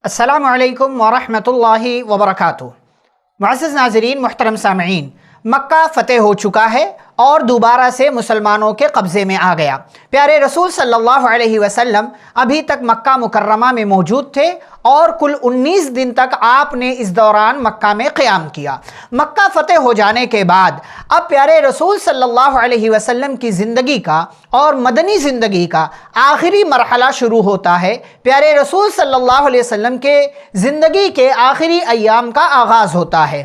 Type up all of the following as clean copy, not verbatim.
السلام علیکم ورحمۃ اللہ وبرکاتہ۔ معزز ناظرین، محترم سامعین، مکہ فتح ہو چکا ہے اور دوبارہ سے مسلمانوں کے قبضے میں آ گیا۔ پیارے رسول صلی اللہ علیہ وسلم ابھی تک مکہ مکرمہ میں موجود تھے اور کل 19 دن تک آپ نے اس دوران مکہ میں قیام کیا۔ مکہ فتح ہو جانے کے بعد اب پیارے رسول صلی اللہ علیہ وسلم کی زندگی کا اور مدنی زندگی کا آخری مرحلہ شروع ہوتا ہے۔ پیارے رسول صلی اللہ علیہ وسلم کے زندگی کے آخری ایام کا آغاز ہوتا ہے۔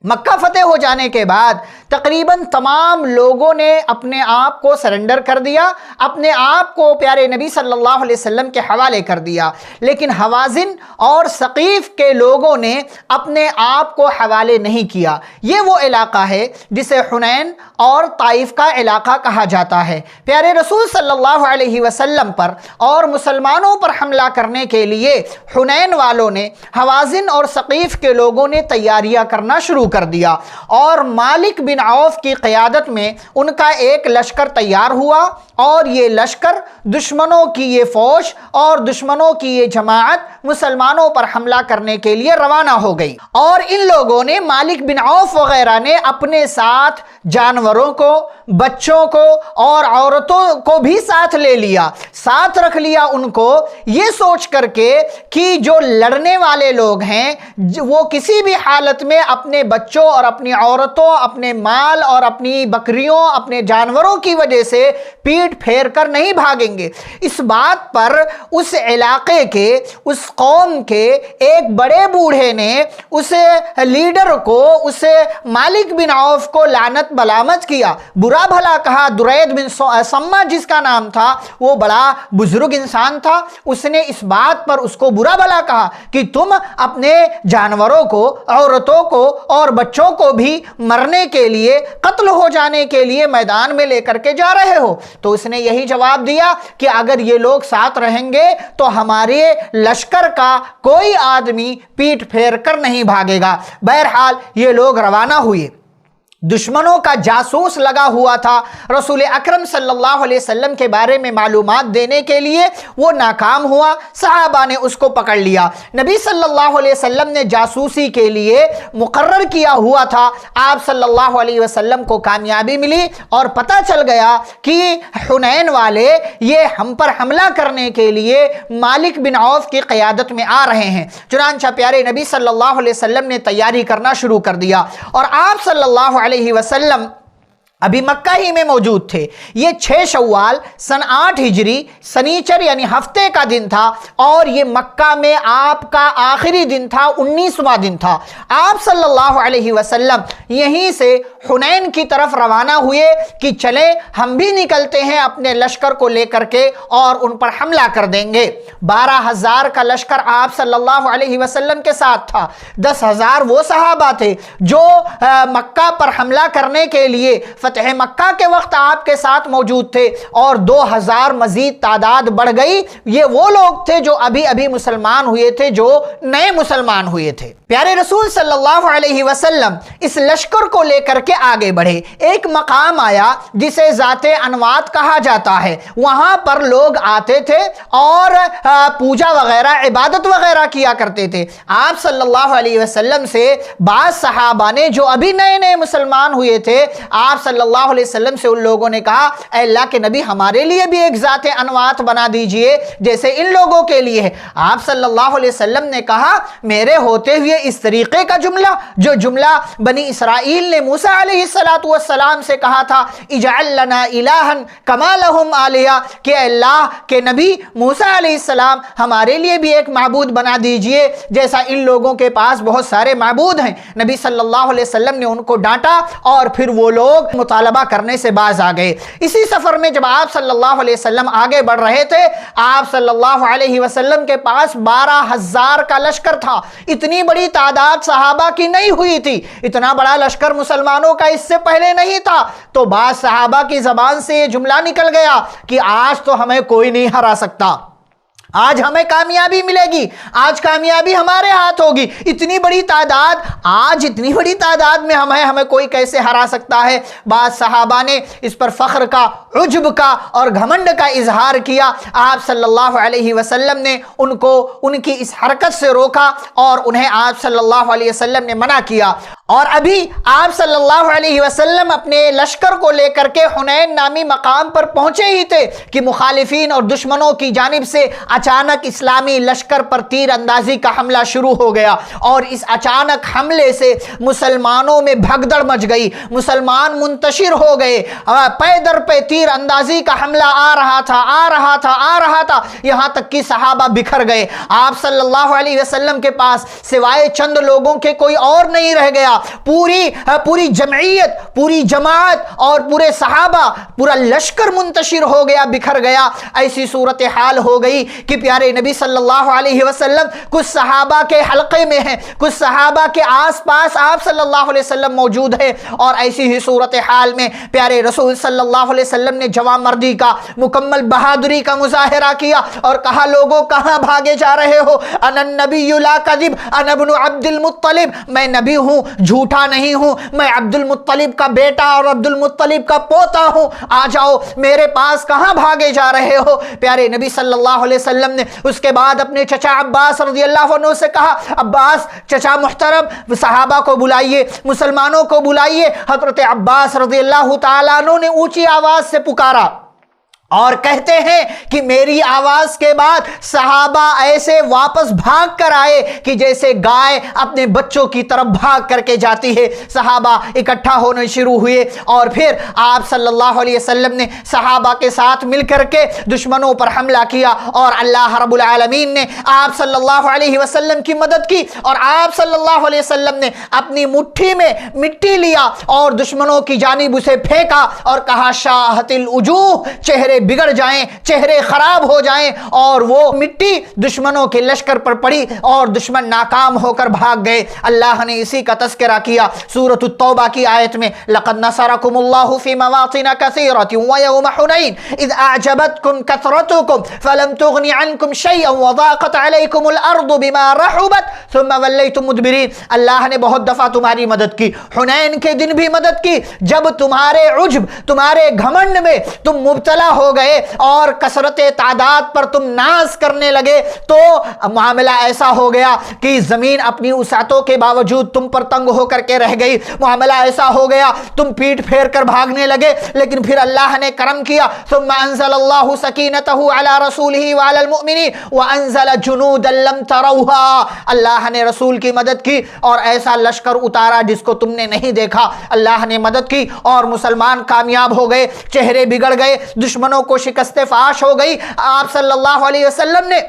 مکہ فتح ہو جانے کے بعد تقریباً تمام لوگوں نے اپنے آپ کو سرنڈر کر دیا، اپنے آپ کو پیارے نبی صلی اللہ علیہ وسلم کے حوالے کر دیا، لیکن حوازن اور ثقیف کے لوگوں نے اپنے آپ کو حوالے نہیں کیا۔ یہ وہ علاقہ ہے جسے حنین اور طائف کا علاقہ کہا جاتا ہے۔ پیارے رسول صلی اللہ علیہ وسلم پر اور مسلمانوں پر حملہ کرنے کے لیے حنین والوں نے، حوازن اور ثقیف کے لوگوں نے تیاریاں کرنا شروع کر دیا، اور مالک بن عوف کی قیادت میں ان کا ایک لشکر تیار ہوا، اور یہ لشکر دشمنوں کی یہ فوج اور دشمنوں کی یہ جماعت مسلمانوں پر حملہ کرنے کے لیے روانہ ہو گئی۔ اور ان لوگوں نے، مالک بن عوف وغیرہ نے، اپنے ساتھ جانوروں کو، بچوں کو اور عورتوں کو بھی ساتھ لے لیا، ساتھ رکھ لیا ان کو، یہ سوچ کر کے کہ جو لڑنے والے لوگ ہیں وہ کسی بھی حالت میں اپنے بچوں اور اپنی عورتوں، اپنے مال اور اپنی بکریوں، اپنے جانوروں کی وجہ سے پیٹ پھیر کر نہیں بھاگیں گے۔ اس بات پر اس علاقے کے، اس قوم کے ایک بڑے بوڑھے نے اس لیڈر کو، اس مالک بن عوف کو لعنت ملامت کیا، برا بھلا کہا۔ درید بن سمہ جس کا نام تھا، وہ بڑا بزرگ انسان تھا، اس نے اس بات پر اس کو برا بھلا کہا کہ تم اپنے جانوروں کو، عورتوں کو اور بچوں کو بھی مرنے کے لیے، قتل ہو جانے کے لیے میدان میں لے کر کے جا رہے ہو۔ تو اس نے یہی جواب دیا کہ اگر یہ لوگ ساتھ رہیں گے تو ہمارے لشکر کا کوئی آدمی پیٹ پھیر کر نہیں بھاگے گا۔ بہرحال یہ لوگ روانہ ہوئے۔ دشمنوں کا جاسوس لگا ہوا تھا رسول اکرم صلی اللہ علیہ وسلم کے بارے میں معلومات دینے کے لیے، وہ ناکام ہوا۔ صحابہ نے اس کو پکڑ لیا۔ نبی صلی اللہ علیہ وسلم نے جاسوسی کے لیے مقرر کیا ہوا تھا، آپ صلی اللہ علیہ وسلم کو کامیابی ملی اور پتہ چل گیا کہ حنین والے یہ ہم پر حملہ کرنے کے لیے مالک بن عوف کی قیادت میں آ رہے ہیں۔ چنانچہ پیارے نبی صلی اللہ علیہ وسلم نے تیاری کرنا شروع کر دیا، اور آپ صلی اللہ علیہ وسلم ابھی مکہ ہی میں موجود تھے۔ یہ 6 شوال سن 8 ہجری سنیچر یعنی ہفتے کا دن تھا، اور یہ مکہ میں آپ کا آخری دن تھا، 19واں دن تھا۔ آپ صلی اللہ علیہ وسلم یہیں سے حنین کی طرف روانہ ہوئے کہ چلیں ہم بھی نکلتے ہیں اپنے لشکر کو لے کر کے اور ان پر حملہ کر دیں گے۔ 12,000 کا لشکر آپ صلی اللہ علیہ وسلم کے ساتھ تھا۔ 10,000 وہ صحابہ تھے جو مکہ پر حملہ کرنے کے لیے فتح مکہ کے وقت آپ کے ساتھ موجود تھے، اور 2,000 مزید تعداد بڑھ گئی۔ یہ وہ لوگ تھے جو ابھی مسلمان ہوئے تھے، جو نئے مسلمان ہوئے تھے۔ پیارے رسول صلی اللہ علیہ وسلم اس لشکر کو لے کر کے آگے بڑھے۔ ایک مقام آیا جسے ذات انوات کہا جاتا ہے، وہاں پر لوگ آتے تھے اور پوجا وغیرہ، عبادت وغیرہ کیا کرتے تھے۔ آپ صلی اللہ علیہ وسلم سے بعض صحابہ نے جو ابھی نئے نئے مسلمان ہوئے تھے، آپ صلی اللہ علیہ وسلم سے ان لوگوں نے کہا، اے اللہ کے نبی ہمارے لیے بھی ایک ذات انوات بنا دیجئے جیسے ان لوگوں کے لیے ہے۔ آپ صلی اللہ علیہ وسلم نے کہا، میرے ہوتے ہوئے اس طریقے کا جملہ، جو جملہ بنی اسرائیل نے موسیٰ علیہ السلام سے کہا تھا، اجعل لنا الہا کما لہم آلہہ، کہ اللہ کے نبی موسیٰ علیہ السلام ہمارے لیے بھی ایک معبود بنا دیجئے جیسا ان لوگوں کے پاس بہت سارے معبود ہیں۔ نبی صلی اللہ علیہ وسلم نے ان کو ڈانٹا، اور پھر وہ لوگ مطالبہ کرنے سے باز آ گئے۔ اسی سفر میں جب آپ صلی اللہ علیہ وسلم آگے بڑھ رہے تھے، آپ صلی اللہ علیہ وسلم کے پاس 12,000 کا لشکر تھا۔ اتنی بڑی تعداد صحابہ کی نہیں ہوئی تھی، اتنا بڑا لشکر مسلمانوں کا اس سے پہلے نہیں تھا۔ تو بعض صحابہ کی زبان سے یہ جملہ نکل گیا کہ آج تو ہمیں کوئی نہیں ہرا سکتا، آج ہمیں کامیابی ملے گی، آج کامیابی ہمارے ہاتھ ہوگی۔ اتنی بڑی تعداد میں ہمیں کوئی کیسے ہرا سکتا ہے؟ بعض صحابہ نے اس پر فخر کا، عجب کا اور گھمنڈ کا اظہار کیا۔ آپ صلی اللہ علیہ وسلم نے ان کی اس حرکت سے روکا اور انہیں آپ صلی اللہ علیہ وسلم نے منع کیا۔ اور ابھی آپ صلی اللہ علیہ وسلم اپنے لشکر کو لے کر کے حنین نامی مقام پر پہنچے ہی تھے کہ مخالفین اور دشمنوں کی جانب سے اچانک اسلامی لشکر پر تیر اندازی کا حملہ شروع ہو گیا، اور اس اچانک حملے سے مسلمانوں میں بھگدڑ مچ گئی، مسلمان منتشر ہو گئے، پے در پہ تیر اندازی کا حملہ آ رہا تھا، یہاں تک کہ صحابہ بکھر گئے۔ آپ صلی اللہ علیہ وسلم کے پاس سوائے چند لوگوں کے کوئی اور نہیں رہ گیا۔ پوری جمعیت، پوری جماعت اور پورے صحابہ، پورا لشکر منتشر ہو گیا، بکھر گیا۔ ایسی صورتحال ہو گئی کہ پیارے نبی صلی اللہ علیہ وسلم کچھ صحابہ کے حلقے میں ہیں، کچھ صحابہ کے آس پاس آپ صلی اللہ علیہ وسلم موجود ہے، اور ایسی ہی صورتحال میں پیارے رسول صلی اللہ علیہ وسلم نے جوان مردی کا، مکمل بہادری کا مظاہرہ کیا اور کہا، لوگوں کہاں بھاگے جا رہے ہو؟ انا النبی لا کذب، انا ابن عبد المطلب، میں نبی ہوں، جھوٹا نہیں ہوں، میں عبد المطلب کا بیٹا اور عبد المطلب کا پوتا ہوں، آ جاؤ میرے پاس، کہاں بھاگے جا رہے ہو؟ پیارے نبی صلی اللہ علیہ وسلم نے اس کے بعد اپنے چچا عباس رضی اللہ عنہ سے کہا، عباس چچا محترم، صحابہ کو بلائیے، مسلمانوں کو بلائیے۔ حضرت عباس رضی اللہ تعالیٰ عنہ نے اونچی آواز سے پکارا، اور کہتے ہیں کہ میری آواز کے بعد صحابہ ایسے واپس بھاگ کر آئے کہ جیسے گائے اپنے بچوں کی طرف بھاگ کر کے جاتی ہے۔ صحابہ اکٹھا ہونے شروع ہوئے، اور پھر آپ صلی اللہ علیہ وسلم نے صحابہ کے ساتھ مل کر کے دشمنوں پر حملہ کیا، اور اللہ رب العالمین نے آپ صلی اللہ علیہ وسلم کی مدد کی، اور آپ صلی اللہ علیہ وسلم نے اپنی مٹھی میں مٹی لیا اور دشمنوں کی جانب اسے پھینکا اور کہا، شاہت الوجوہ، چہرے بگڑ جائیں، چہرے خراب ہو جائیں، اور وہ مٹی دشمنوں کے لشکر پر پڑی اور دشمن ناکام ہو کر بھاگ گئے۔ اللہ نے اسی کا تذکرہ کیا سورۃ التوبہ کی آیت میں، لقد نصرکم اللہ فی مواطن کثیرۃ ویوم حنین اذ اعجبتکم کثرتکم فلم تغن عنکم شیئا وضاقت علیکم الارض بما رحبت ثم ولیتم مدبرین۔ اللہ نے بہت دفعہ تمہاری مدد کی، حنین کے دن بھی مدد کی، جب تمہارے عجب، تمہارے گھمنڈ میں تم مبتلا ہو گئے اور کثرت تعداد پر تم ناز کرنے لگے، تو معاملہ ایسا ہو گیا کہ زمین اپنی وسعتوں کے باوجود تم پر تنگ ہو کر کے رہ گئی، معاملہ ایسا ہو گیا تم پیٹ پھیر کر بھاگنے لگے، لیکن پھر اللہ نے کرم کیا، ثم انزل اللہ سکینتہ علی رسولہ وعلی المؤمنین وانزل جنودا لم تروها۔ اللہ نے رسول کی مدد کی اور ایسا لشکر اتارا جس کو تم نے نہیں دیکھا۔ اللہ نے مدد کی اور مسلمان کامیاب ہو گئے، چہرے بگڑ گئے، دشمنوں کو شکست فاش ہو گئی۔ آپ صلی اللہ علیہ وسلم نے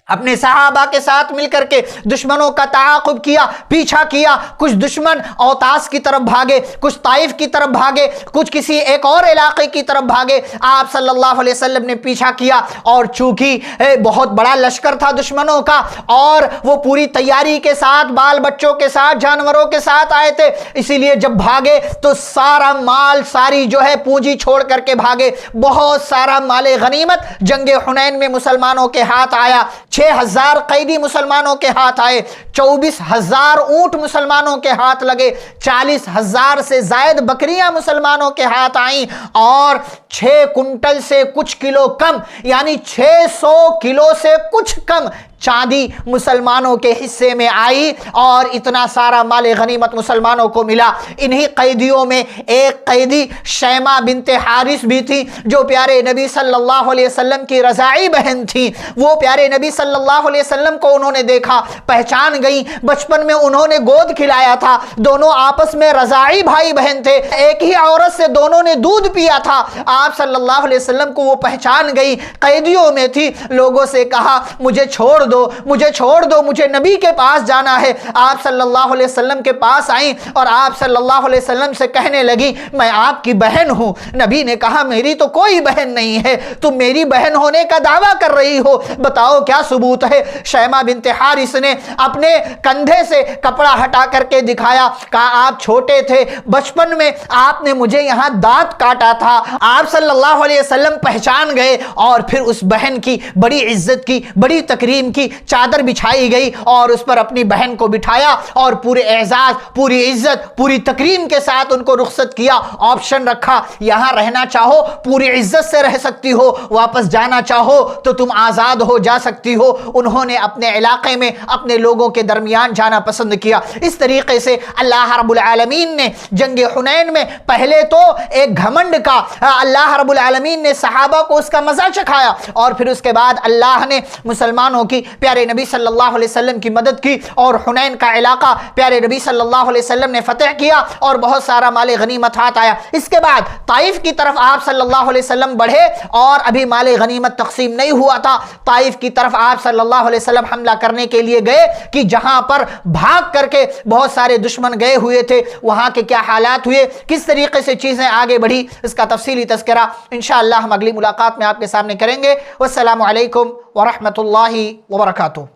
اپنے صحابہ کے ساتھ مل کر کے دشمنوں کا تعاقب کیا، پیچھا کیا۔ کچھ دشمن اوتاس کی طرف بھاگے، کچھ طائف کی طرف بھاگے، کچھ کسی ایک اور علاقے کی طرف بھاگے۔ آپ صلی اللہ علیہ وسلم نے پیچھا کیا، اور چونکہ بہت بڑا لشکر تھا دشمنوں کا، اور وہ پوری تیاری کے ساتھ، بال بچوں کے ساتھ، جانوروں کے ساتھ آئے تھے، اسی لیے جب بھاگے تو سارا مال، ساری جو ہے پونجی چھوڑ کر کے بھاگے۔ بہت سارا مال غنیمت جنگ حنین میں مسلمانوں کے ہاتھ آیا۔ 6,000 قیدی مسلمانوں کے ہاتھ آئے، 24,000 اونٹ مسلمانوں کے ہاتھ لگے، 40,000 سے زائد بکریاں مسلمانوں کے ہاتھ آئیں، اور 6 کنٹل سے کچھ کلو کم، یعنی 600 کلو سے کچھ کم چاندی مسلمانوں کے حصے میں آئی، اور اتنا سارا مال غنیمت مسلمانوں کو ملا۔ انہی قیدیوں میں ایک قیدی شیمہ بنت حارث بھی تھی، جو پیارے نبی صلی اللہ علیہ وسلم کی رضاعی بہن تھی۔ وہ پیارے نبی صلی اللہ علیہ وسلم کو انہوں نے دیکھا، پہچان گئی، بچپن میں انہوں نے گود کھلایا تھا، دونوں آپس میں رضاعی بھائی بہن تھے، ایک ہی عورت سے دونوں نے دودھ پیا تھا۔ آپ صلی اللہ علیہ وسلم کو وہ پہچان گئی، قیدیوں میں تھی، لوگوں سے کہا، مجھے چھوڑ چھوڑ دو, مجھے نبی کے پاس جانا ہے. آپ صلی اللہ علیہ وسلم کے پاس آئیں اور آپ صلی اللہ علیہ وسلم سے کہنے لگی میں آپ کی بہن ہوں. نبی نے کہا میری تو کوئی بہن نہیں ہے, تم میری بہن ہونے کا دعویٰ کر رہی ہو, بتاؤ کیا ثبوت ہے. شیمہ بنت حارث نے اپنے کندھے سے کپڑا ہٹا کر کے دکھایا, کہا آپ چھوٹے تھے, بچپن میں آپ نے مجھے یہاں دانت کاٹا تھا. آپ صلی اللہ علیہ وسلم پہچان گئے اور پھر اس بہن کی بڑی عزت کی, بڑی تکریم کی چادر بچھائی گئی اور اس پر اپنی بہن کو بٹھایا اور پورے اعزاز, پوری عزت, پوری تکریم کے ساتھ ان کو رخصت کیا. آپشن رکھا, یہاں رہنا چاہو پوری عزت سے رہ سکتی ہو, واپس جانا چاہو تو تم آزاد ہو جا سکتی ہو. انہوں نے اپنے علاقے میں اپنے لوگوں کے درمیان جانا پسند کیا. اس طریقے سے اللہ رب العالمین نے جنگ حنین میں پہلے تو ایک گھمنڈ کا اللہ رب العالمین نے صحابہ کو اس کا مزہ چکھایا اور پھر اس کے بعد اللہ نے مسلمانوں کی, پیارے نبی صلی اللہ علیہ وسلم کی مدد کی اور حنین کا علاقہ پیارے نبی صلی اللہ علیہ وسلم نے فتح کیا اور بہت سارا مال غنیمت ہاتھ آیا. اس کے بعد طائف کی طرف آپ صلی اللہ علیہ وسلم بڑھے اور ابھی مال غنیمت تقسیم نہیں ہوا تھا. طائف کی طرف آپ صلی اللہ علیہ وسلم حملہ کرنے کے لیے گئے کہ جہاں پر بھاگ کر کے بہت سارے دشمن گئے ہوئے تھے, وہاں کے کیا حالات ہوئے, کس طریقے سے چیزیں آگے بڑھی, اس کا تفصیلی تذکرہ انشاءاللہ ہم اگلی ملاقات میں آپ کے سامنے کریں گے. والسلام علیکم ورحمۃ اللہ وبرکاتہ.